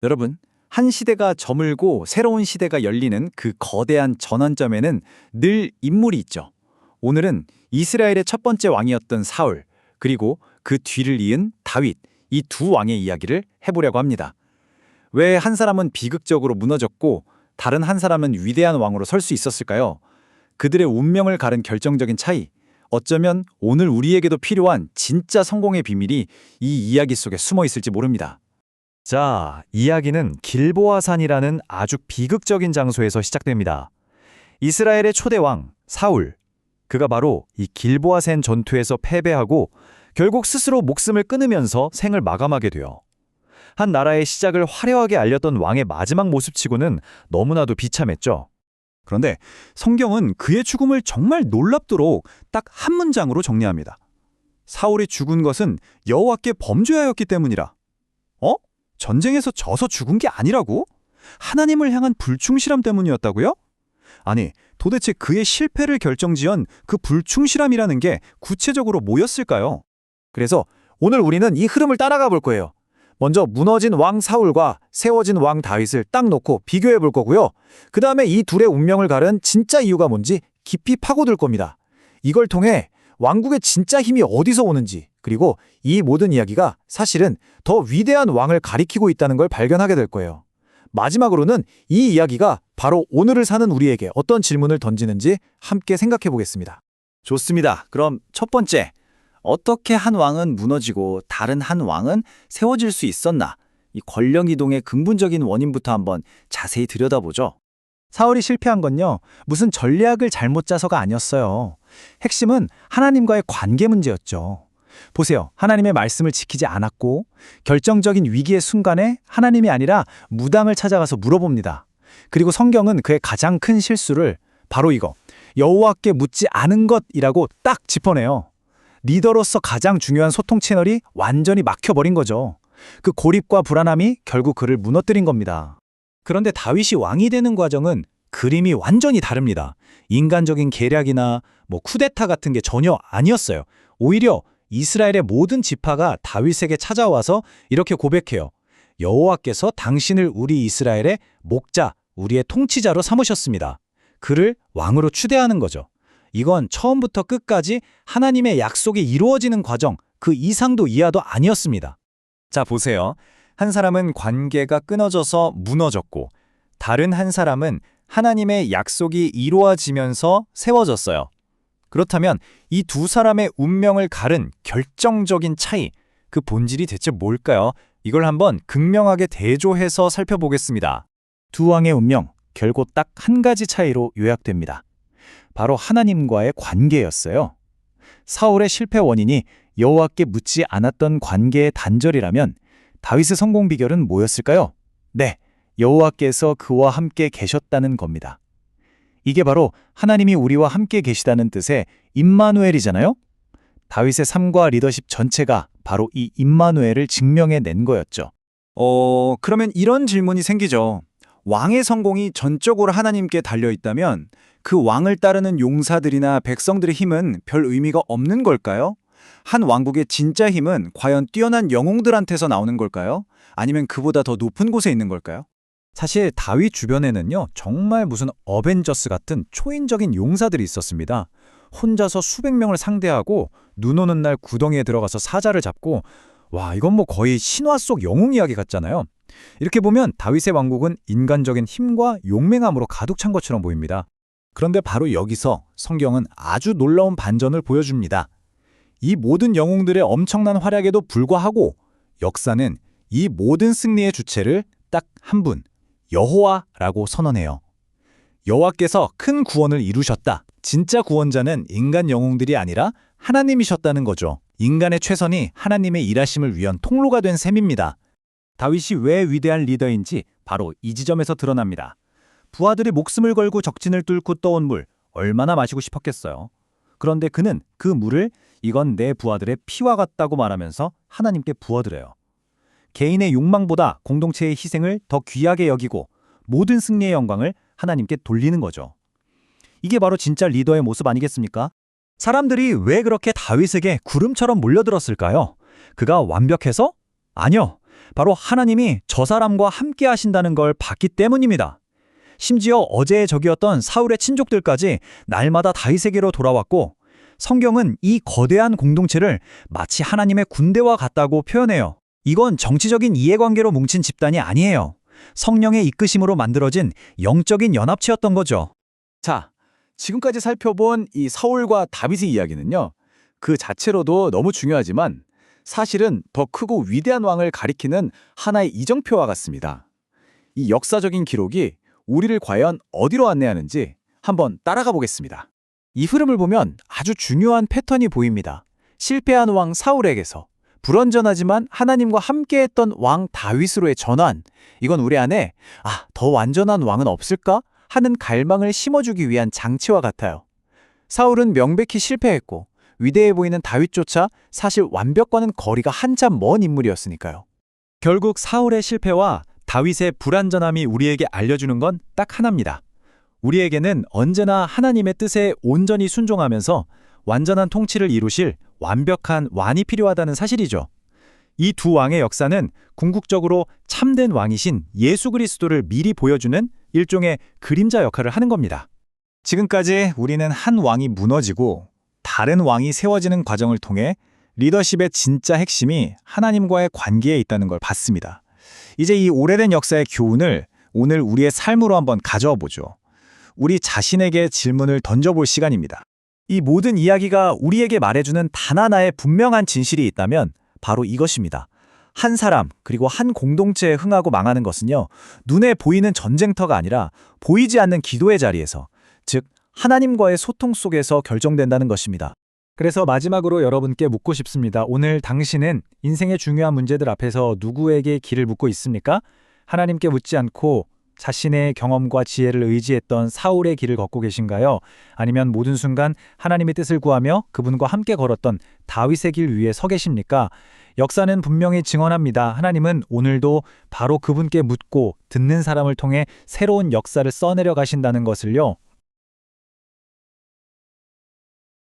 여러분, 한 시대가 저물고 새로운 시대가 열리는 그 거대한 전환점에는 늘 인물이 있죠. 오늘은 이스라엘의 첫 번째 왕이었던 사울, 그리고 그 뒤를 이은 다윗, 이 두 왕의 이야기를 해보려고 합니다. 왜 한 사람은 비극적으로 무너졌고 다른 한 사람은 위대한 왕으로 설 수 있었을까요? 그들의 운명을 가른 결정적인 차이, 어쩌면 오늘 우리에게도 필요한 진짜 성공의 비밀이 이 이야기 속에 숨어 있을지 모릅니다. 자, 이야기는 길보아산이라는 아주 비극적인 장소에서 시작됩니다. 이스라엘의 초대 왕 사울, 그가 바로 이 길보아산 전투에서 패배하고 결국 스스로 목숨을 끊으면서 생을 마감하게 돼요. 한 나라의 시작을 화려하게 알렸던 왕의 마지막 모습치고는 너무나도 비참했죠. 그런데 성경은 그의 죽음을 정말 놀랍도록 딱 한 문장으로 정리합니다. 사울이 죽은 것은 여호와께 범죄하였기 때문이라. 전쟁에서 져서 죽은 게 아니라고? 하나님을 향한 불충실함 때문이었다고요? 아니, 도대체 그의 실패를 결정지은 그 불충실함이라는 게 구체적으로 뭐였을까요? 그래서 오늘 우리는 이 흐름을 따라가 볼 거예요. 먼저 무너진 왕 사울과 세워진 왕 다윗을 딱 놓고 비교해 볼 거고요. 그 다음에 이 둘의 운명을 가른 진짜 이유가 뭔지 깊이 파고들 겁니다. 이걸 통해 왕국의 진짜 힘이 어디서 오는지, 그리고 이 모든 이야기가 사실은 더 위대한 왕을 가리키고 있다는 걸 발견하게 될 거예요. 마지막으로는 이 이야기가 바로 오늘을 사는 우리에게 어떤 질문을 던지는지 함께 생각해 보겠습니다. 좋습니다. 그럼 첫 번째, 어떻게 한 왕은 무너지고 다른 한 왕은 세워질 수 있었나? 이 권력 이동의 근본적인 원인부터 한번 자세히 들여다보죠. 사울이 실패한 건요, 무슨 전략을 잘못 짜서가 아니었어요. 핵심은 하나님과의 관계 문제였죠. 보세요. 하나님의 말씀을 지키지 않았고 결정적인 위기의 순간에 하나님이 아니라 무당을 찾아가서 물어봅니다. 그리고 성경은 그의 가장 큰 실수를 바로 이거, 여호와께 묻지 않은 것이라고 딱 짚어내요. 리더로서 가장 중요한 소통 채널이 완전히 막혀버린 거죠. 그 고립과 불안함이 결국 그를 무너뜨린 겁니다. 그런데 다윗이 왕이 되는 과정은 그림이 완전히 다릅니다. 인간적인 계략이나 쿠데타 같은 게 전혀 아니었어요. 오히려 이스라엘의 모든 지파가 다윗에게 찾아와서 이렇게 고백해요. 여호와께서 당신을 우리 이스라엘의 목자, 우리의 통치자로 삼으셨습니다. 그를 왕으로 추대하는 거죠. 이건 처음부터 끝까지 하나님의 약속이 이루어지는 과정, 그 이상도 이하도 아니었습니다. 자, 보세요. 한 사람은 관계가 끊어져서 무너졌고 다른 한 사람은 하나님의 약속이 이루어지면서 세워졌어요. 그렇다면 이 두 사람의 운명을 가른 결정적인 차이, 그 본질이 대체 뭘까요? 이걸 한번 극명하게 대조해서 살펴보겠습니다. 두 왕의 운명, 결국 딱 한 가지 차이로 요약됩니다. 바로 하나님과의 관계였어요. 사울의 실패 원인이 여호와께 묻지 않았던 관계의 단절이라면 다윗의 성공 비결은 뭐였을까요? 네, 여호와께서 그와 함께 계셨다는 겁니다. 이게 바로 하나님이 우리와 함께 계시다는 뜻의 임마누엘이잖아요? 다윗의 삶과 리더십 전체가 바로 이 임마누엘을 증명해낸 거였죠. 그러면 이런 질문이 생기죠. 왕의 성공이 전적으로 하나님께 달려있다면 그 왕을 따르는 용사들이나 백성들의 힘은 별 의미가 없는 걸까요? 한 왕국의 진짜 힘은 과연 뛰어난 영웅들한테서 나오는 걸까요? 아니면 그보다 더 높은 곳에 있는 걸까요? 사실 다윗 주변에는요, 정말 무슨 어벤져스 같은 초인적인 용사들이 있었습니다. 혼자서 수백 명을 상대하고 눈 오는 날 구덩이에 들어가서 사자를 잡고, 와, 이건 거의 신화 속 영웅 이야기 같잖아요. 이렇게 보면 다윗의 왕국은 인간적인 힘과 용맹함으로 가득 찬 것처럼 보입니다. 그런데 바로 여기서 성경은 아주 놀라운 반전을 보여줍니다. 이 모든 영웅들의 엄청난 활약에도 불구하고 역사는 이 모든 승리의 주체를 딱 한 분, 여호와라고 선언해요. 여호와께서 큰 구원을 이루셨다. 진짜 구원자는 인간 영웅들이 아니라 하나님이셨다는 거죠. 인간의 최선이 하나님의 일하심을 위한 통로가 된 셈입니다. 다윗이 왜 위대한 리더인지 바로 이 지점에서 드러납니다. 부하들이 목숨을 걸고 적진을 뚫고 떠온 물, 얼마나 마시고 싶었겠어요. 그런데 그는 그 물을 이건 내 부하들의 피와 같다고 말하면서 하나님께 부어드려요. 개인의 욕망보다 공동체의 희생을 더 귀하게 여기고 모든 승리의 영광을 하나님께 돌리는 거죠. 이게 바로 진짜 리더의 모습 아니겠습니까? 사람들이 왜 그렇게 다윗에게 구름처럼 몰려들었을까요? 그가 완벽해서? 아니요. 바로 하나님이 저 사람과 함께 하신다는 걸 봤기 때문입니다. 심지어 어제의 적이었던 사울의 친족들까지 날마다 다윗에게로 돌아왔고, 성경은 이 거대한 공동체를 마치 하나님의 군대와 같다고 표현해요. 이건 정치적인 이해관계로 뭉친 집단이 아니에요. 성령의 이끄심으로 만들어진 영적인 연합체였던 거죠. 자, 지금까지 살펴본 이 사울과 다윗의 이야기는요, 그 자체로도 너무 중요하지만 사실은 더 크고 위대한 왕을 가리키는 하나의 이정표와 같습니다. 이 역사적인 기록이 우리를 과연 어디로 안내하는지 한번 따라가 보겠습니다. 이 흐름을 보면 아주 중요한 패턴이 보입니다. 실패한 왕 사울에게서 불완전하지만 하나님과 함께했던 왕 다윗으로의 전환. 이건 우리 안에 더 완전한 왕은 없을까? 하는 갈망을 심어주기 위한 장치와 같아요. 사울은 명백히 실패했고 위대해 보이는 다윗조차 사실 완벽과는 거리가 한참 먼 인물이었으니까요. 결국 사울의 실패와 다윗의 불완전함이 우리에게 알려주는 건 딱 하나입니다. 우리에게는 언제나 하나님의 뜻에 온전히 순종하면서 완전한 통치를 이루실 완벽한 왕이 필요하다는 사실이죠. 이 두 왕의 역사는 궁극적으로 참된 왕이신 예수 그리스도를 미리 보여주는 일종의 그림자 역할을 하는 겁니다. 지금까지 우리는 한 왕이 무너지고 다른 왕이 세워지는 과정을 통해 리더십의 진짜 핵심이 하나님과의 관계에 있다는 걸 봤습니다. 이제 이 오래된 역사의 교훈을 오늘 우리의 삶으로 한번 가져와 보죠. 우리 자신에게 질문을 던져볼 시간입니다. 이 모든 이야기가 우리에게 말해주는 단 하나의 분명한 진실이 있다면 바로 이것입니다. 한 사람 그리고 한 공동체에 흥하고 망하는 것은요, 눈에 보이는 전쟁터가 아니라 보이지 않는 기도의 자리에서, 즉 하나님과의 소통 속에서 결정된다는 것입니다. 그래서 마지막으로 여러분께 묻고 싶습니다. 오늘 당신은 인생의 중요한 문제들 앞에서 누구에게 길을 묻고 있습니까? 하나님께 묻지 않고 자신의 경험과 지혜를 의지했던 사울의 길을 걷고 계신가요? 아니면 모든 순간 하나님의 뜻을 구하며 그분과 함께 걸었던 다윗의 길 위에 서 계십니까? 역사는 분명히 증언합니다. 하나님은 오늘도 바로 그분께 묻고 듣는 사람을 통해 새로운 역사를 써내려 가신다는 것을요.